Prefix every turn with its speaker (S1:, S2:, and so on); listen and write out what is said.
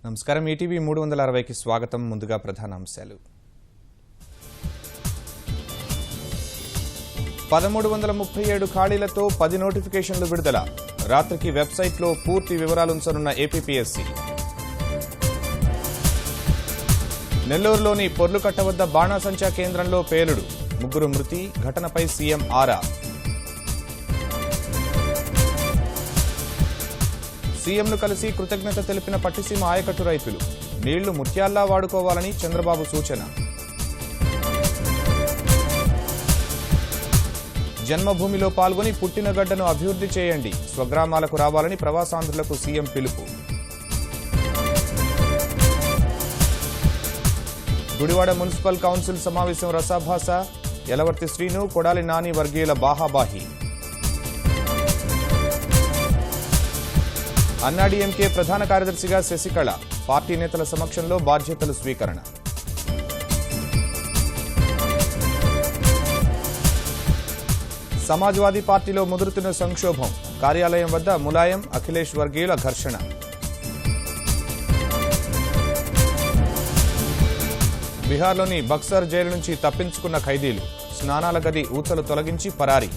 S1: నమస్కారం ఈటీవీ 360కి స్వాగతం. ముందుగా ప్రధానాంశాలు. 1337 ఖాళీలతో 10 నోటిఫికేషన్లు విడుదల. రాత్రికి వెబ్సైట్లో పూర్తి వివరాలుంచనున్న ఏపీపీఎస్సీ. నెల్లూరులోని పొర్లుకట్ట వద్ద బాణాసంచా కేంద్రంలో పేలుడు. 3 మృతి. ఘటనపై సీఎం ఆరా. సీఎంను కలిసి కృతజ్ఞత తెలిపిన పట్టిసీమ ఆయకట్టు రైతులు. నీళ్లు ముత్యాల్లా వాడుకోవాలని చంద్రబాబు సూచన. జన్మభూమిలో పాల్గొని పుట్టిన గడ్డను అభివృద్ధి చేయండి. స్వగ్రామాలకు రావాలని ప్రవాసాంధ్రులకు సీఎం పిలుపు. గుడివాడ మున్సిపల్ కౌన్సిల్ సమావేశం రసాభాస. యలవర్తి శ్రీను, కొడాలి నాని వర్గీయుల బాహాబాహి. అన్నాడీఎంకే ప్రధాన కార్యదర్శిగా శశికళ. పార్టీ నేతల సమక్షంలో బాధ్యతలు స్వీకరణ. సమాజ్వాదీ పార్టీలో ముదురుతున్న సంక్షోభం. కార్యాలయం వద్ద ములాయం, అఖిలేష్ వర్గీయుల ఘర్షణ. బీహార్లోని బక్సర్ జైలు నుంచి తప్పించుకున్న ఖైదీలు. స్నానాల గది ఊచలు తొలగించి పరారీ.